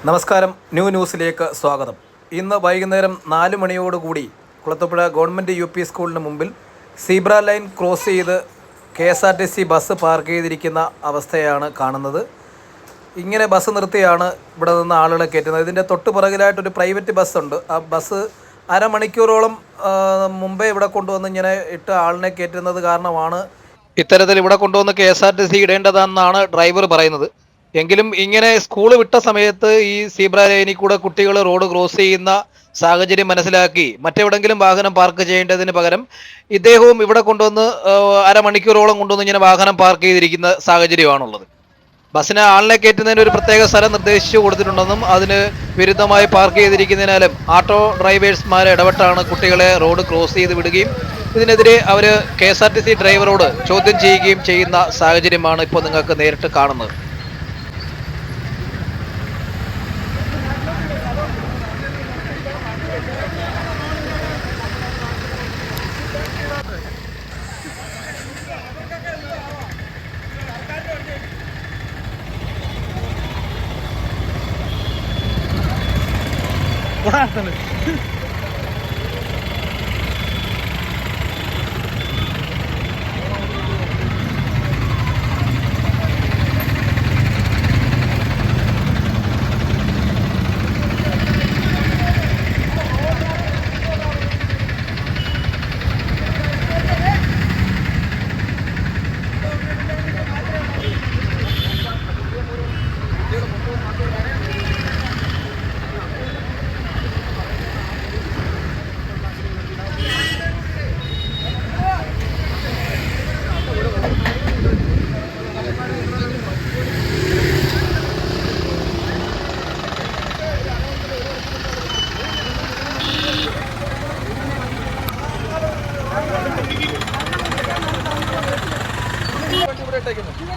നമസ്കാരം, ന്യൂസിലേക്ക് സ്വാഗതം. ഇന്ന് വൈകുന്നേരം 4 മണിയോടുകൂടി കുളത്തൂപ്പുഴ ഗവൺമെൻറ് UP സ്കൂളിന് മുമ്പിൽ സീബ്ര ലൈൻ ക്രോസ് ചെയ്ത് KSRTC ബസ് പാർക്ക് ചെയ്തിരിക്കുന്ന അവസ്ഥയാണ് കാണുന്നത്. ഇങ്ങനെ ബസ് നിർത്തിയാണ് ഇവിടെ നിന്ന് ആളുകളെ കയറ്റുന്നത്. ഇതിൻ്റെ തൊട്ട് പുറകിലായിട്ടൊരു പ്രൈവറ്റ് ബസ്സുണ്ട്. ആ ബസ് അരമണിക്കൂറോളം മുമ്പേ ഇവിടെ കൊണ്ടുവന്ന് ഇങ്ങനെ ഇട്ട് ആളിനെ കയറ്റുന്നത് കാരണമാണ് ഇത്തരത്തിൽ ഇവിടെ കൊണ്ടുവന്ന് KSRTC ഇടേണ്ടതെന്നാണ് ഡ്രൈവർ പറയുന്നത്. എങ്കിലും ഇങ്ങനെ സ്കൂൾ വിട്ട സമയത്ത് ഈ സീബ്ര ലൈനിൽ കൂടെ കുട്ടികൾ റോഡ് ക്രോസ് ചെയ്യുന്ന സാഹചര്യം മനസ്സിലാക്കി മറ്റെവിടെങ്കിലും വാഹനം പാർക്ക് ചെയ്യേണ്ടതിന് പകരം ഇദ്ദേഹവും ഇവിടെ കൊണ്ടുവന്ന് അരമണിക്കൂറോളം കൊണ്ടുവന്ന് ഇങ്ങനെ വാഹനം പാർക്ക് ചെയ്തിരിക്കുന്ന സാഹചര്യമാണുള്ളത്. ബസ്സിന് ആളിനെ കയറ്റുന്നതിന് ഒരു പ്രത്യേക സ്ഥലം നിർദ്ദേശിച്ചു കൊടുത്തിട്ടുണ്ടെന്നും അതിന് വിരുദ്ധമായി പാർക്ക് ചെയ്തിരിക്കുന്നതിനാലും ആട്ടോ ഡ്രൈവേഴ്സ്മാർ ഇടപെട്ടാണ് കുട്ടികളെ റോഡ് ക്രോസ് ചെയ്ത് വിടുകയും ഇതിനെതിരെ അവർ KSRTC ഡ്രൈവറോട് ചോദ്യം ചെയ്യുകയും ചെയ്യുന്ന സാഹചര്യമാണ് ഇപ്പോൾ നിങ്ങൾക്ക് നേരിട്ട് കാണുന്നത്.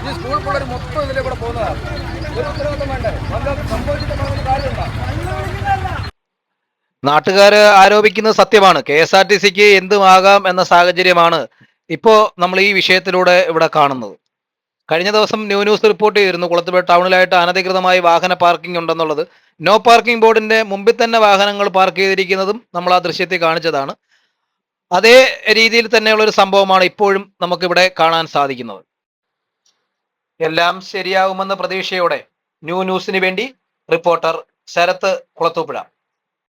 ഈ സ്കൂൾ പിള്ളേർ മൊത്തം ഇതിലെ കൂടെ പോകുന്നതാണ്. ഒരു ഉത്തരവാദിത്തം വേണ്ടേ? സംഭവിച്ചിട്ടുള്ള കാര്യമുണ്ടോ? നാട്ടുകാർ ആരോപിക്കുന്നത് സത്യമാണ്. KSRTCക്ക് എന്തുമാകാം എന്ന സാഹചര്യമാണ് ഇപ്പോൾ നമ്മൾ ഈ വിഷയത്തിലൂടെ ഇവിടെ കാണുന്നത്. കഴിഞ്ഞ ദിവസം ന്യൂസ് റിപ്പോർട്ട് ചെയ്തിരുന്നു കുളത്തൂപ്പുഴ ടൗണിലായിട്ട് അനധികൃതമായി വാഹന പാർക്കിംഗ് ഉണ്ടെന്നുള്ളത്. നോ പാർക്കിംഗ് ബോർഡിന്റെ മുമ്പിൽ തന്നെ വാഹനങ്ങൾ പാർക്ക് ചെയ്തിരിക്കുന്നതും നമ്മൾ ആ ദൃശ്യത്തിൽ കാണിച്ചതാണ്. അതേ രീതിയിൽ തന്നെയുള്ള ഒരു സംഭവമാണ് ഇപ്പോഴും നമുക്കിവിടെ കാണാൻ സാധിക്കുന്നത്. എല്ലാം ശരിയാകുമെന്ന പ്രതീക്ഷയോടെ ന്യൂസിന് വേണ്ടി റിപ്പോർട്ടർ ശരത്ത്, കുളത്തൂപ്പുഴ.